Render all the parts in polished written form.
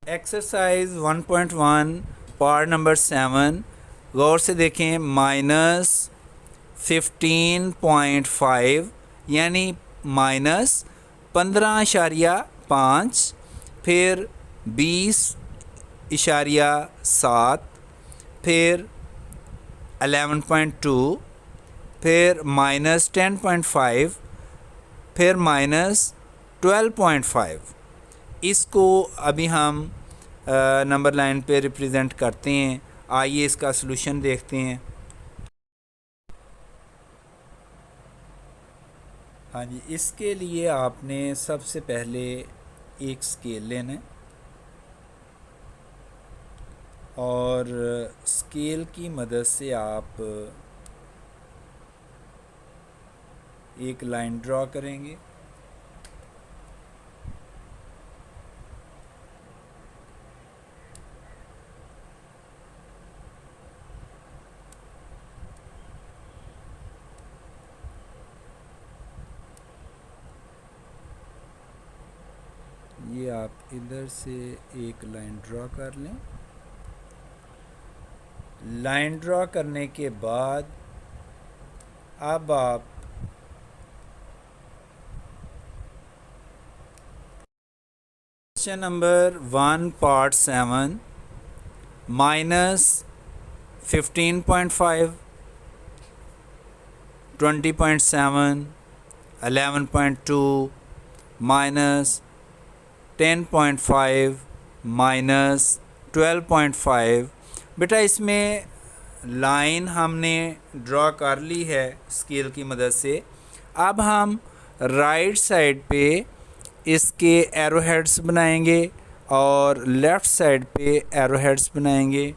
Exercise 1.1 part number 7 गौर से देखें। -15.5 यानी -15.5, फिर 20.7, फिर 11.2, फिर -10.5, फिर -12.5। इसको अभी हम नंबर लाइन पे रिप्रेजेंट करते हैं। आइए इसका सलूशन देखते हैं। हाँ जी, इसके लिए आपने सबसे पहले एक स्केल लेना है और स्केल की मदद से आप एक लाइन ड्रॉ करेंगे। ये आप इधर से एक लाइन ड्रॉ कर लें। लाइन ड्रॉ करने के बाद अब आप क्वेश्चन नंबर 1 पार्ट 7 -15.5, 20.7, 11.2, -10.5, -12.5। बेटा इसमें लाइन हमने ड्रॉ कर ली है स्केल की मदद से। अब हम राइट साइड पे इसके एरो हेड्स बनाएंगे और लेफ़्ट साइड पे एरो हेड्स बनाएंगे।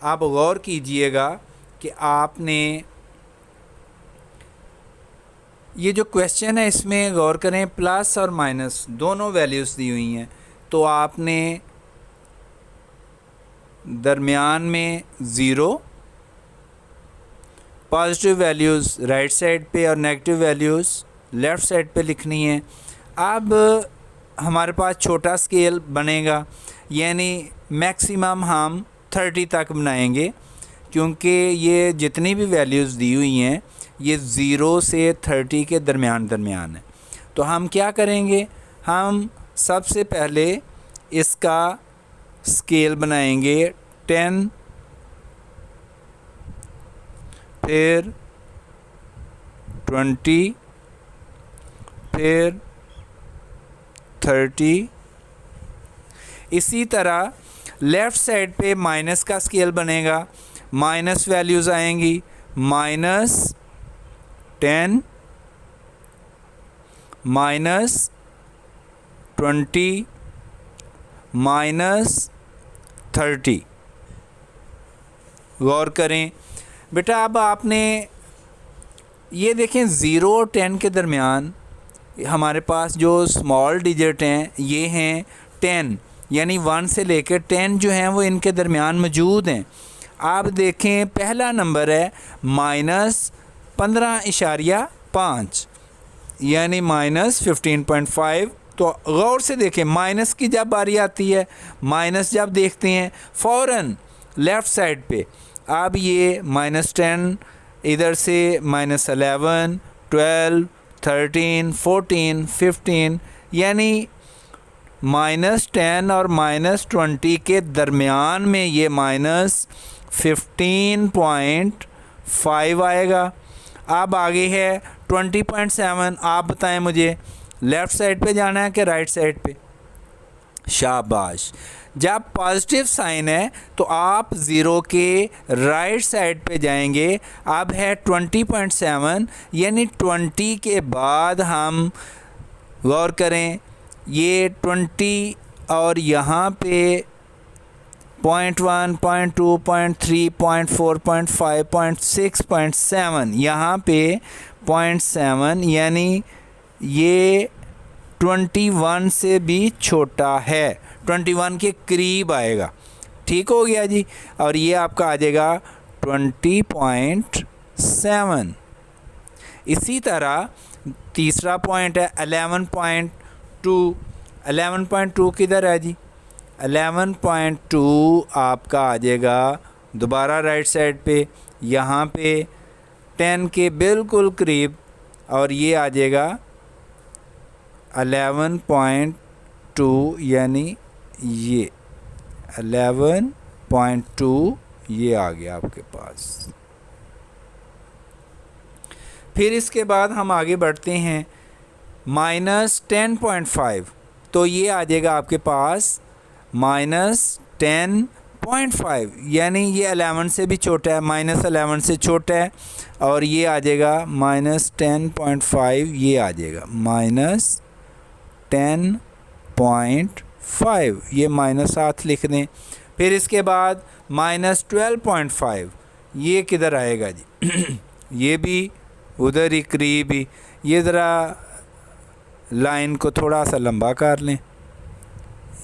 आप गौर कीजिएगा कि आपने ये जो क्वेश्चन है इसमें गौर करें, प्लस और माइनस दोनों वैल्यूज़ दी हुई हैं। तो आपने दरमियान में zero, positive values right side पे और नेगेटिव वैल्यूज़ लेफ़्ट साइड पे लिखनी है। अब हमारे पास छोटा स्केल बनेगा, यानी मैक्सिमम हम 30 तक बनाएंगे, क्योंकि ये जितनी भी वैल्यूज़ दी हुई हैं ये 0 से 30 के दरमियान है। तो हम क्या करेंगे, हम सबसे पहले इसका स्केल बनाएंगे 10, फिर 20, फिर 30। इसी तरह लेफ़्ट साइड पे माइनस का स्केल बनेगा, माइनस वैल्यूज़ आएंगी -10, -20, -30। गौर करें बेटा, अब आपने ये देखें 0 और 10 के दरमियान हमारे पास जो स्मॉल डिजिट हैं ये हैं 10, यानी 1 से लेकर 10 जो हैं वो इनके दरमियान मौजूद हैं। आप देखें पहला नंबर है -15.5 यानी -15.5। तो गौर से देखें, माइनस की जब बारी आती है, माइनस जब देखते हैं फ़ौरन लेफ़्ट साइड पे अब ये -10, इधर से -11, 12, 13, 14, 15, यानी -10 और -20 के दरमियान में ये -15.5 आएगा। अब आगे है 20.7। आप बताएं मुझे लेफ़्ट साइड पे जाना है कि राइट साइड पे? शाबाश। जब पॉजिटिव साइन है तो आप 0 के राइट साइड पे जाएंगे। अब है 20.7, यानी 20 के बाद हम गौर करें ये 20 और यहाँ पे 0.1, 0.2, 0.3, 0.4, 0.5, 0.6, 0.7, यहाँ पे 0.7, यानी ये 21 से भी छोटा है, 21 के करीब आएगा। ठीक हो गया जी। और ये आपका आ जाएगा 20.7। इसी तरह तीसरा पॉइंट है 11.2। 11.2 किधर है जी? 11.2 आपका आ जाएगा दोबारा राइट साइड पे, यहाँ पे 10 के बिल्कुल करीब, और ये आ जाएगा 11.2 यानी ये 11.2 ये आ गया आपके पास। फिर इसके बाद हम आगे बढ़ते हैं -10.5, तो ये आ जाएगा आपके पास -10.5 यानी ये 11 से भी छोटा है, -11 से छोटा है, और ये आ जाएगा -10.5, ये आ जाएगा -10.5, ये -7 लिख दें। फिर इसके बाद -12.5, ये किधर आएगा जी ये भी उधर ही करीब ही, ये ज़रा लाइन को थोड़ा सा लंबा कर लें,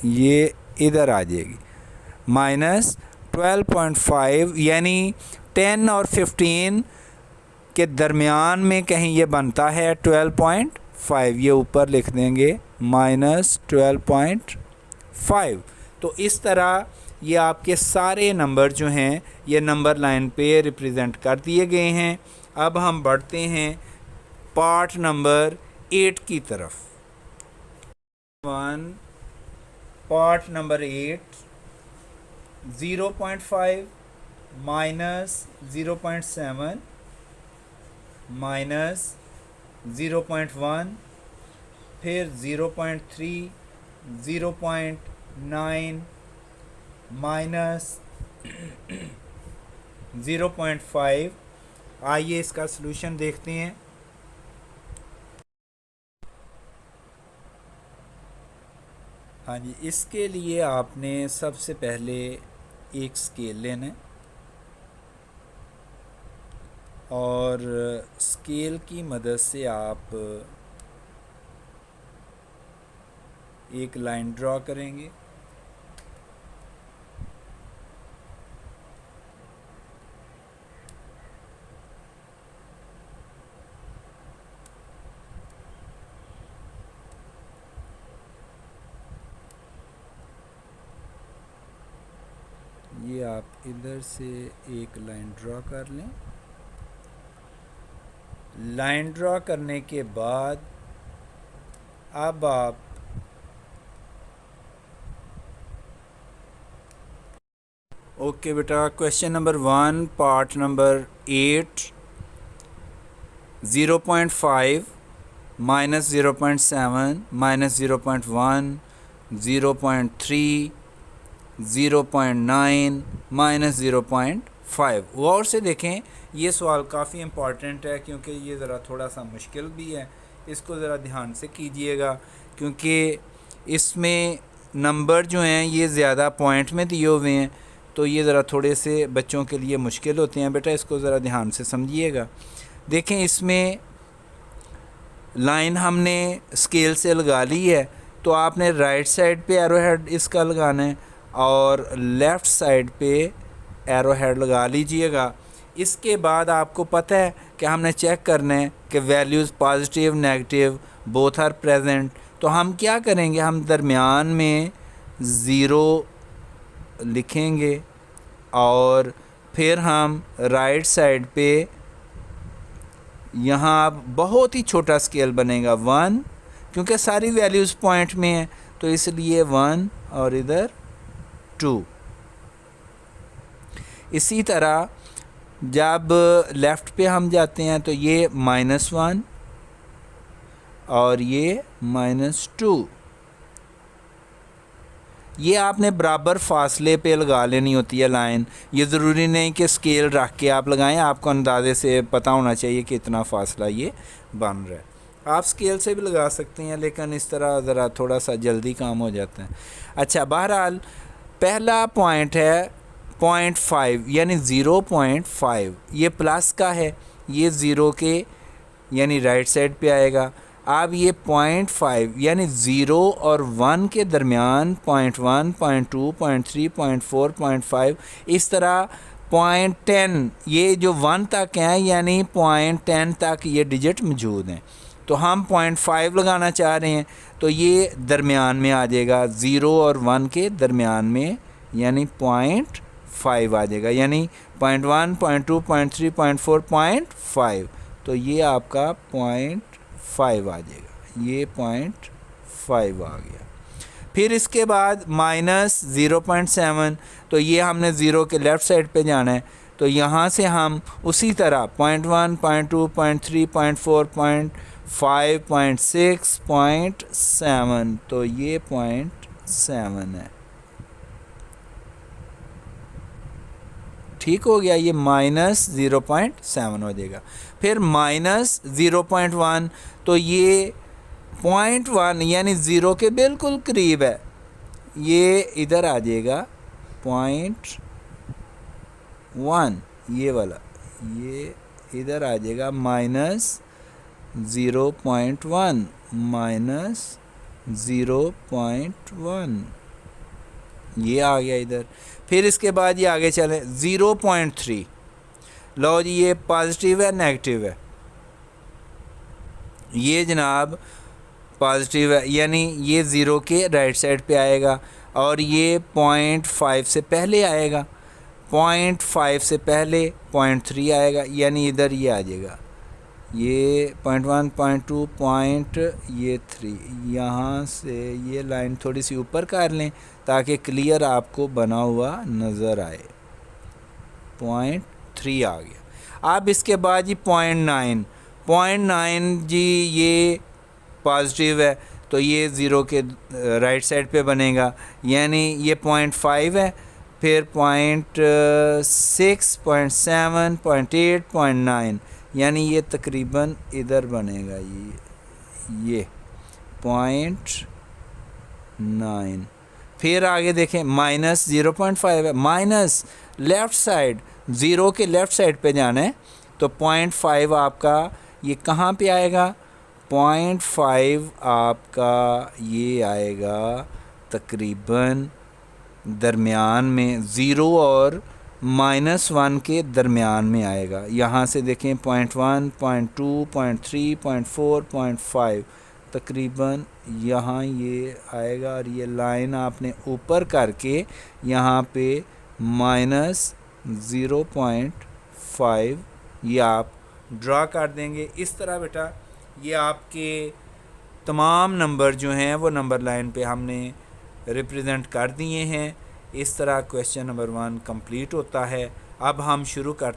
ये इधर आ जाएगी -12.5 यानी 10 और 15 के दरमियान में कहीं ये बनता है 12.5, ये ऊपर लिख देंगे -12.5। तो इस तरह ये आपके सारे नंबर जो हैं ये नंबर लाइन पे रिप्रेजेंट कर दिए गए हैं। अब हम बढ़ते हैं पार्ट नंबर 8 की तरफ। पार्ट नंबर 8, 0.5 -0.7 -0.1, फिर 0.3, 0.9 -0.5। आइए इसका सलूशन देखते हैं। हाँ जी, इसके लिए आपने सबसे पहले एक स्केल लेना है और स्केल की मदद से आप एक लाइन ड्रॉ करेंगे। ये आप इधर से एक लाइन ड्रॉ कर लें। लाइन ड्रॉ करने के बाद अब आप ओके बेटा, क्वेश्चन नंबर 1 पार्ट नंबर 8, 0.5 -0.7 -0.1 0.3 0.9 -0.5। गौर से देखें, ये सवाल काफ़ी इम्पॉर्टेंट है क्योंकि ये ज़रा थोड़ा सा मुश्किल भी है, इसको ज़रा ध्यान से कीजिएगा क्योंकि इसमें नंबर जो हैं ये ज़्यादा पॉइंट में दिए हुए हैं, तो ये ज़रा थोड़े से बच्चों के लिए मुश्किल होते हैं। बेटा इसको ज़रा ध्यान से समझिएगा। देखें, इसमें लाइन हमने स्केल से लगा ली है, तो आपने राइट साइड पे एरो हेड इसका लगाना है और लेफ़्ट साइड पे एरो हेड लगा लीजिएगा। इसके बाद आपको पता है कि हमने चेक करना है कि values positive negative both are present. तो हम क्या करेंगे, हम दरमियान में ज़ीरो लिखेंगे और फिर हम राइट साइड पे यहाँ बहुत ही छोटा स्केल बनेगा 1, क्योंकि सारी वैल्यूज़ पॉइंट में है, तो इसलिए 1 और इधर 2। इसी तरह जब लेफ़्ट पे हम जाते हैं तो ये -1 और ये -2। ये आपने बराबर फासले पे लगा लेनी होती है लाइन। ये ज़रूरी नहीं कि स्केल रख के आप लगाएं, आपको अंदाजे से पता होना चाहिए कि इतना फासला ये बन रहा है। आप स्केल से भी लगा सकते हैं, लेकिन इस तरह ज़रा थोड़ा सा जल्दी काम हो जाता है। अच्छा, बहरहाल पहला पॉइंट है 0.5 यानी 0.5, ये प्लस का है, ये ज़ीरो के यानी राइट साइड पे आएगा। अब ये 0.5 यानी 0 और 1 के दरमियान 0.1 0.2 0.3 0.4 0.5, इस तरह 0.10 ये जो 1 तक हैं यानी 0.10 तक ये डिजिट मौजूद हैं। तो हम 0.5 लगाना चाह रहे हैं, तो ये दरमियान में आ जाएगा, 0 और 1 के दरमियान में, यानी 0.5 आ जाएगा, यानी 0.1, 0.2, 0.3, 0.4, 0.5। तो ये आपका 0.5 आ जाएगा, ये 0.5 आ गया। फिर इसके बाद -0.7, तो ये हमने ज़ीरो के लेफ़्ट साइड पे जाना है, तो यहाँ से हम उसी तरह 0.1, 0.2, 0.3, 0.4, 0.5, 0.6, 0.7, तो ये 0.7 है। ठीक हो गया, ये -0.7 हो जाएगा। फिर -0.1, तो ये 0.1 यानी 0 के बिल्कुल करीब है, ये इधर आ जाएगा 0.1, ये वाला, ये इधर आ जाएगा -0.1, -0.1, ये आ गया इधर। फिर इसके बाद ये आगे चले 0.3, लो जी ये पॉजिटिव है नेगेटिव है, ये जनाब पॉजिटिव है, यानी ये 0 के राइट साइड पे आएगा, और ये 0.5 से पहले आएगा, 0.5 से पहले 0.3 आएगा, यानी इधर ये आ जाएगा, ये 0.1, 0.2, ये 3, यहाँ से ये लाइन थोड़ी सी ऊपर कर लें ताकि क्लियर आपको बना हुआ नज़र आए। 0.3 आ गया। अब इसके बाद जी 0.9 जी ये पॉजिटिव है, तो ये 0 के राइट साइड पे बनेगा, यानी ये 0.5 है, फिर 0.6, 0.7, 0.8, 0.9, यानी ये तकरीबन इधर बनेगा, ये 0.9। फिर आगे देखें -0.5 है, माइनस लेफ़्ट साइड, 0 के लेफ़्ट साइड पे जाना है, तो 0.5 आपका ये कहाँ पे आएगा, 0.5 आपका ये आएगा तकरीबन दरमियान में, 0 और -1 के दरमियान में आएगा। यहाँ से देखें 0.1, 0.2, 0.3, 0.4, 0.5, तकरीबन यहाँ ये आएगा, और ये लाइन आपने ऊपर करके यहाँ पे -0.5 ये आप ड्रा कर देंगे। इस तरह बेटा ये आपके तमाम नंबर जो हैं वो नंबर लाइन पे हमने रिप्रेजेंट कर दिए हैं। इस तरह क्वेश्चन नंबर 1 कंप्लीट होता है। अब हम शुरू कर